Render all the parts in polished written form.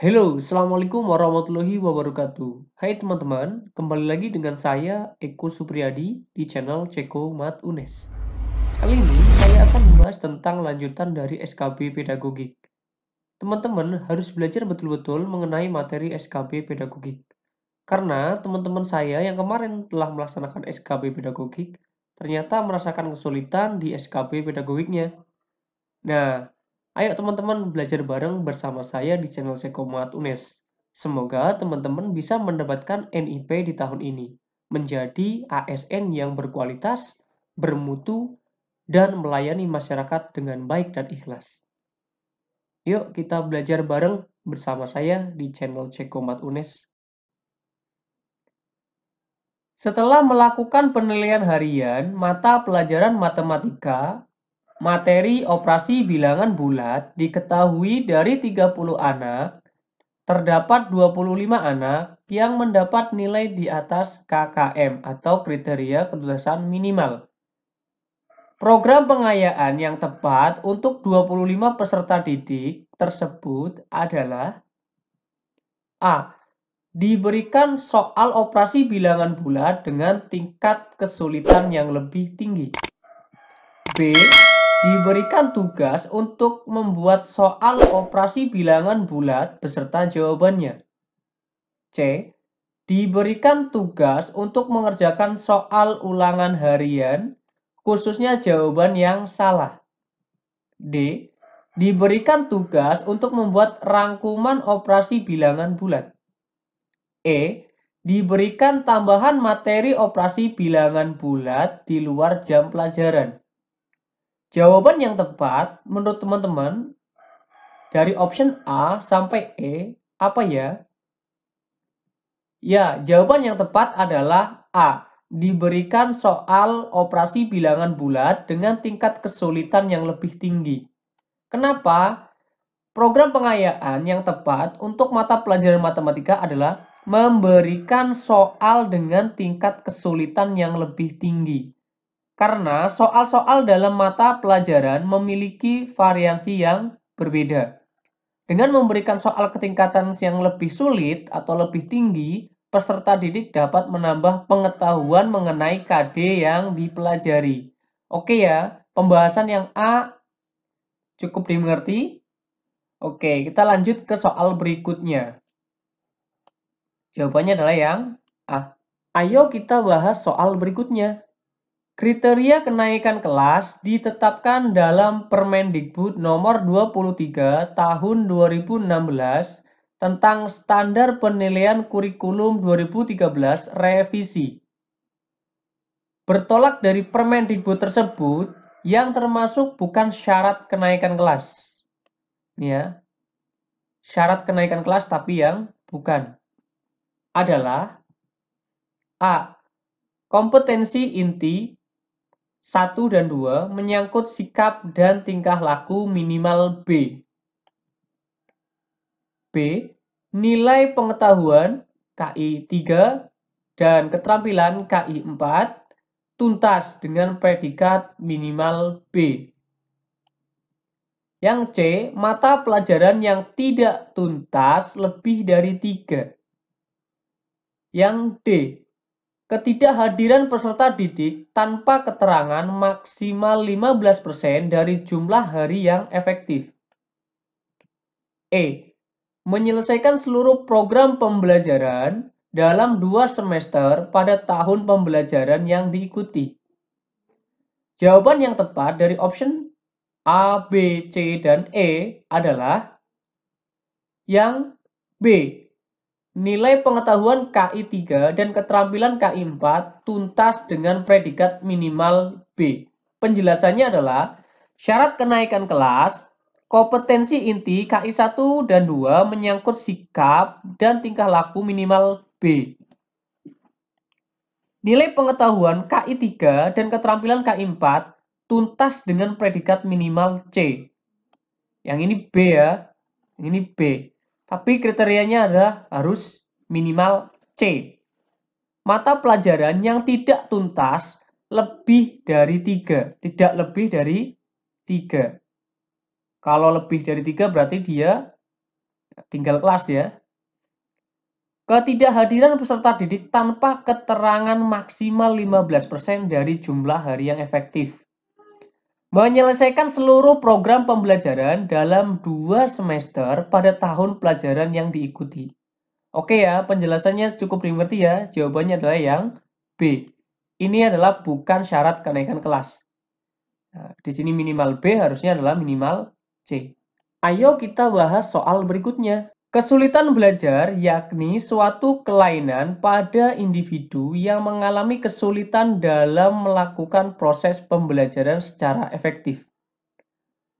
Halo, Assalamualaikum warahmatullahi wabarakatuh. Hai teman-teman, kembali lagi dengan saya Eko Supriyadi di channel Ceko Mat UNES. Kali ini saya akan membahas tentang lanjutan dari SKB Pedagogik. Teman-teman harus belajar betul-betul mengenai materi SKB Pedagogik. Karena teman-teman saya yang kemarin telah melaksanakan SKB Pedagogik ternyata merasakan kesulitan di SKB Pedagogiknya. Nah, ayo teman-teman belajar bareng bersama saya di channel Sekomat UNES. Semoga teman-teman bisa mendapatkan NIP di tahun ini, menjadi ASN yang berkualitas, bermutu, dan melayani masyarakat dengan baik dan ikhlas. Yuk kita belajar bareng bersama saya di channel Cekomat UNES. Setelah melakukan penilaian harian mata pelajaran matematika, materi operasi bilangan bulat diketahui dari 30 anak, terdapat 25 anak yang mendapat nilai di atas KKM atau kriteria ketuntasan minimal. Program pengayaan yang tepat untuk 25 peserta didik tersebut adalah A. Diberikan soal operasi bilangan bulat dengan tingkat kesulitan yang lebih tinggi. B. Diberikan tugas untuk membuat soal operasi bilangan bulat beserta jawabannya. C. Diberikan tugas untuk mengerjakan soal ulangan harian, khususnya jawaban yang salah. D. Diberikan tugas untuk membuat rangkuman operasi bilangan bulat. E. Diberikan tambahan materi operasi bilangan bulat di luar jam pelajaran. Jawaban yang tepat menurut teman-teman dari option A sampai E apa ya? Ya, jawaban yang tepat adalah A. Diberikan soal operasi bilangan bulat dengan tingkat kesulitan yang lebih tinggi. Kenapa? Program pengayaan yang tepat untuk mata pelajaran matematika adalah memberikan soal dengan tingkat kesulitan yang lebih tinggi. Karena soal-soal dalam mata pelajaran memiliki variasi yang berbeda. Dengan memberikan soal ketingkatan yang lebih sulit atau lebih tinggi, peserta didik dapat menambah pengetahuan mengenai KD yang dipelajari. Oke ya, pembahasan yang A cukup dimengerti? Oke, kita lanjut ke soal berikutnya. Jawabannya adalah yang A. Ayo kita bahas soal berikutnya. Kriteria kenaikan kelas ditetapkan dalam Permendikbud nomor 23 tahun 2016 tentang standar penilaian kurikulum 2013 revisi. Bertolak dari Permendikbud tersebut yang termasuk bukan syarat kenaikan kelas. Ini ya. Syarat kenaikan kelas tapi yang bukan adalah A. Kompetensi inti 1 dan 2 menyangkut sikap dan tingkah laku minimal B. B. Nilai pengetahuan KI 3 dan keterampilan KI 4 tuntas dengan predikat minimal B. Yang C. Mata pelajaran yang tidak tuntas lebih dari 3. Yang D. Ketidakhadiran peserta didik tanpa keterangan maksimal 15% dari jumlah hari yang efektif. E. Menyelesaikan seluruh program pembelajaran dalam 2 semester pada tahun pembelajaran yang diikuti. Jawaban yang tepat dari option A, B, C, dan E adalah yang B. Nilai pengetahuan KI 3 dan keterampilan KI 4 tuntas dengan predikat minimal B. Penjelasannya adalah syarat kenaikan kelas, kompetensi inti KI 1 dan 2 menyangkut sikap dan tingkah laku minimal B. Nilai pengetahuan KI 3 dan keterampilan KI 4 tuntas dengan predikat minimal C. Yang ini B ya, yang ini B. Tapi kriterianya adalah harus minimal C. Mata pelajaran yang tidak tuntas lebih dari 3. Tidak lebih dari 3. Kalau lebih dari 3 berarti dia tinggal kelas ya. Ketidakhadiran peserta didik tanpa keterangan maksimal 15% dari jumlah hari yang efektif. Menyelesaikan seluruh program pembelajaran dalam 2 semester pada tahun pelajaran yang diikuti. Oke ya, penjelasannya cukup dimengerti ya. Jawabannya adalah yang B. Ini adalah bukan syarat kenaikan kelas. Nah, di sini minimal B harusnya adalah minimal C. Ayo kita bahas soal berikutnya. Kesulitan belajar yakni suatu kelainan pada individu yang mengalami kesulitan dalam melakukan proses pembelajaran secara efektif.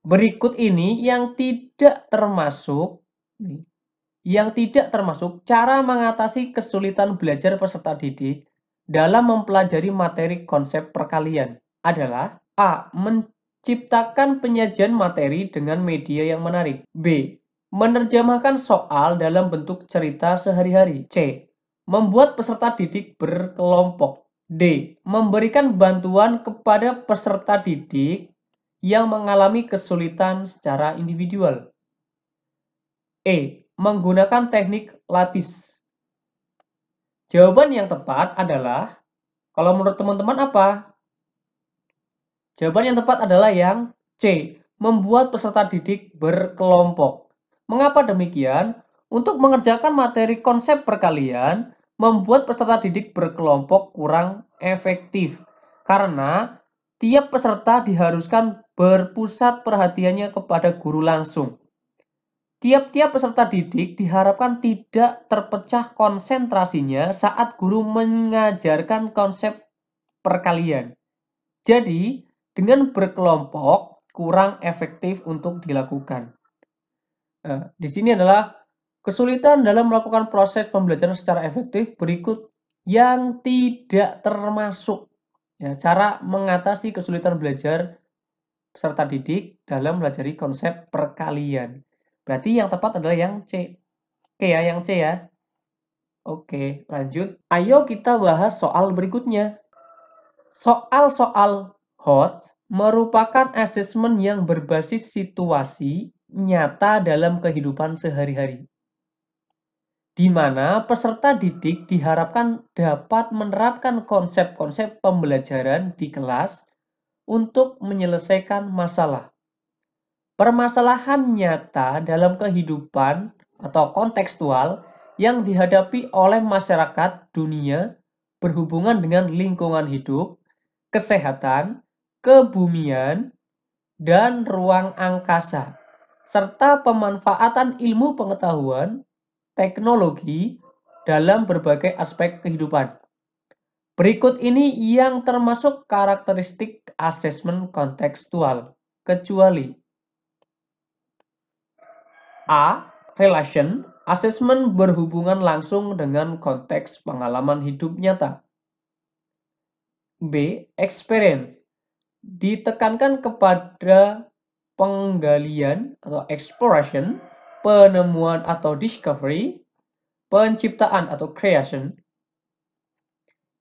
Berikut ini yang tidak termasuk cara mengatasi kesulitan belajar peserta didik dalam mempelajari materi konsep perkalian adalah A. Menciptakan penyajian materi dengan media yang menarik. B. Menerjemahkan soal dalam bentuk cerita sehari-hari. C. Membuat peserta didik berkelompok. D. Memberikan bantuan kepada peserta didik yang mengalami kesulitan secara individual. E. Menggunakan teknik lattice. Jawaban yang tepat adalah, kalau menurut teman-teman apa? Jawaban yang tepat adalah yang C. Membuat peserta didik berkelompok. Mengapa demikian? Untuk mengerjakan materi konsep perkalian, membuat peserta didik berkelompok kurang efektif. Karena tiap peserta diharuskan berpusat perhatiannya kepada guru langsung. Tiap-tiap peserta didik diharapkan tidak terpecah konsentrasinya saat guru mengajarkan konsep perkalian. Jadi, dengan berkelompok kurang efektif untuk dilakukan. Nah, di sini adalah kesulitan dalam melakukan proses pembelajaran secara efektif berikut yang tidak termasuk. Ya, cara mengatasi kesulitan belajar peserta didik dalam mempelajari konsep perkalian. Berarti yang tepat adalah yang C. Oke ya, yang C ya. Oke, lanjut. Ayo kita bahas soal berikutnya. Soal-soal HOT merupakan asesmen yang berbasis situasi nyata dalam kehidupan sehari-hari, di mana peserta didik diharapkan dapat menerapkan konsep-konsep pembelajaran di kelas untuk menyelesaikan masalah. Permasalahan nyata dalam kehidupan atau kontekstual yang dihadapi oleh masyarakat dunia berhubungan dengan lingkungan hidup, kesehatan, kebumian, dan ruang angkasa, serta pemanfaatan ilmu pengetahuan, teknologi dalam berbagai aspek kehidupan. Berikut ini yang termasuk karakteristik asesmen kontekstual, kecuali A. Relation, asesmen berhubungan langsung dengan konteks pengalaman hidup nyata. B. Experience, ditekankan kepada penggalian atau exploration, penemuan atau discovery, penciptaan atau creation.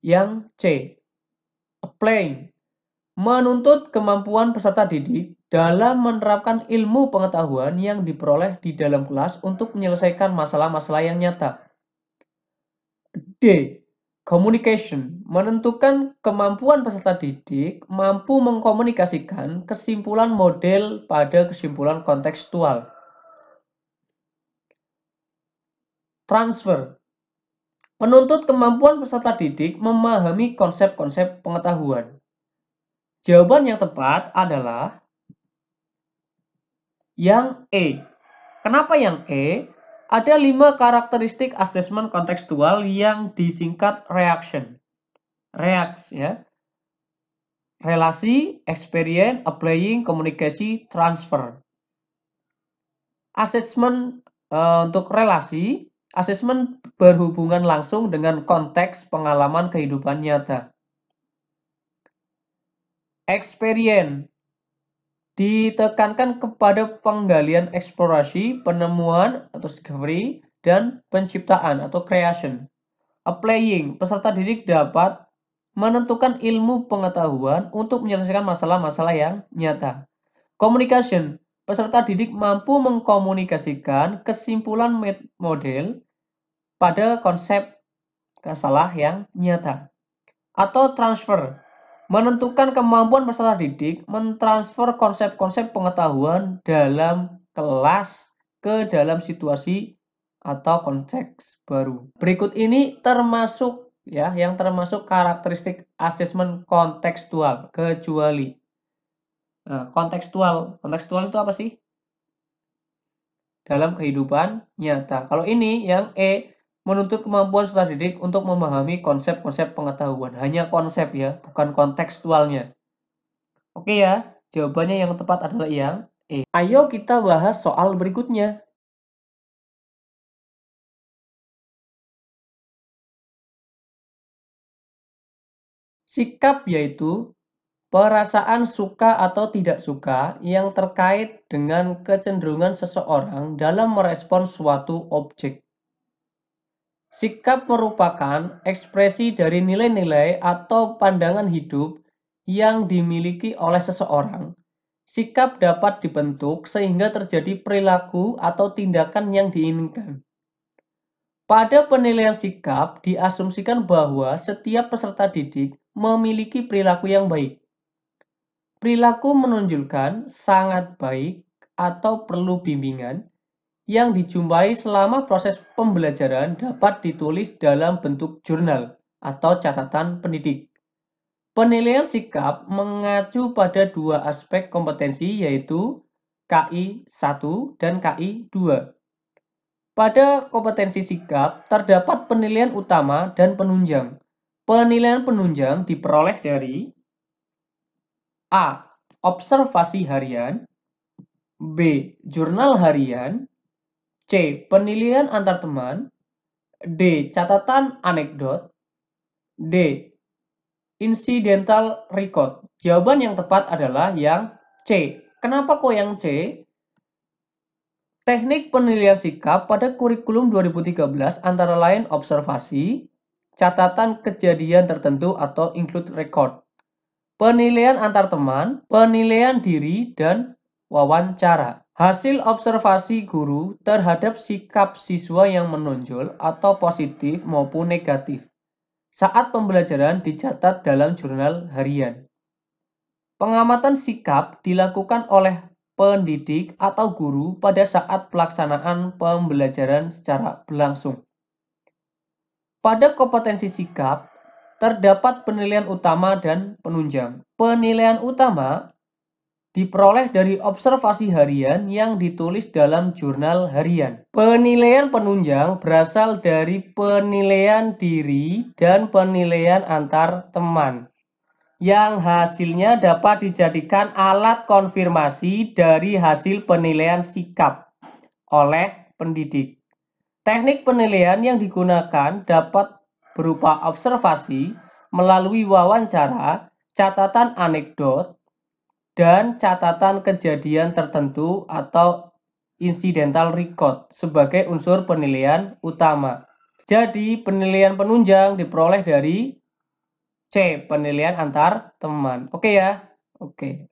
Yang C. Applying, menuntut kemampuan peserta didik dalam menerapkan ilmu pengetahuan yang diperoleh di dalam kelas untuk menyelesaikan masalah-masalah yang nyata. D. Communication, menentukan kemampuan peserta didik mampu mengkomunikasikan kesimpulan model pada kesimpulan kontekstual. Transfer, menuntut kemampuan peserta didik memahami konsep-konsep pengetahuan. Jawaban yang tepat adalah yang E. Kenapa yang E? Ada 5 karakteristik asesmen kontekstual yang disingkat reaction. Reaks ya. Relasi, experience, applying, komunikasi, transfer. Asesmen untuk relasi, asesmen berhubungan langsung dengan konteks pengalaman kehidupan nyata. Experience, ditekankan kepada penggalian eksplorasi, penemuan atau discovery, dan penciptaan atau creation. Applying, peserta didik dapat menentukan ilmu pengetahuan untuk menyelesaikan masalah-masalah yang nyata. Communication, Peserta didik mampu mengkomunikasikan kesimpulan model pada konsep masalah yang nyata. Atau transfer, menentukan kemampuan peserta didik mentransfer konsep-konsep pengetahuan dalam kelas ke dalam situasi atau konteks baru. Berikut ini termasuk yang termasuk karakteristik asesmen kontekstual, kecuali. Nah, kontekstual itu apa sih? Dalam kehidupan nyata. Kalau ini yang E, menuntut kemampuan peserta didik untuk memahami konsep-konsep pengetahuan. Hanya konsep ya, bukan kontekstualnya. Oke ya, jawabannya yang tepat adalah yang E. Ayo kita bahas soal berikutnya. Sikap yaitu perasaan suka atau tidak suka yang terkait dengan kecenderungan seseorang dalam merespon suatu objek. Sikap merupakan ekspresi dari nilai-nilai atau pandangan hidup yang dimiliki oleh seseorang. Sikap dapat dibentuk sehingga terjadi perilaku atau tindakan yang diinginkan. Pada penilaian sikap, diasumsikan bahwa setiap peserta didik memiliki perilaku yang baik. Perilaku menunjukkan sangat baik atau perlu bimbingan yang dijumpai selama proses pembelajaran dapat ditulis dalam bentuk jurnal atau catatan pendidik. Penilaian sikap mengacu pada dua aspek kompetensi yaitu KI 1 dan KI 2. Pada kompetensi sikap, terdapat penilaian utama dan penunjang. Penilaian penunjang diperoleh dari A. Observasi harian, B. Jurnal harian, C. Penilaian antar teman, D. Catatan anekdot, D. Incidental record. Jawaban yang tepat adalah yang C. Kenapa kok yang C? Teknik penilaian sikap pada kurikulum 2013 antara lain observasi, catatan kejadian tertentu atau include record, penilaian antar teman, penilaian diri, dan wawancara. Hasil observasi guru terhadap sikap siswa yang menonjol atau positif maupun negatif saat pembelajaran dicatat dalam jurnal harian. Pengamatan sikap dilakukan oleh pendidik atau guru pada saat pelaksanaan pembelajaran secara berlangsung. Pada kompetensi sikap, terdapat penilaian utama dan penunjang. Penilaian utama diperoleh dari observasi harian yang ditulis dalam jurnal harian. Penilaian penunjang berasal dari penilaian diri dan penilaian antar teman, yang hasilnya dapat dijadikan alat konfirmasi dari hasil penilaian sikap oleh pendidik. Teknik penilaian yang digunakan dapat berupa observasi melalui wawancara, catatan anekdot, dan catatan kejadian tertentu atau incidental record sebagai unsur penilaian utama. Jadi, penilaian penunjang diperoleh dari C. Penilaian antar teman. Oke ya? Oke.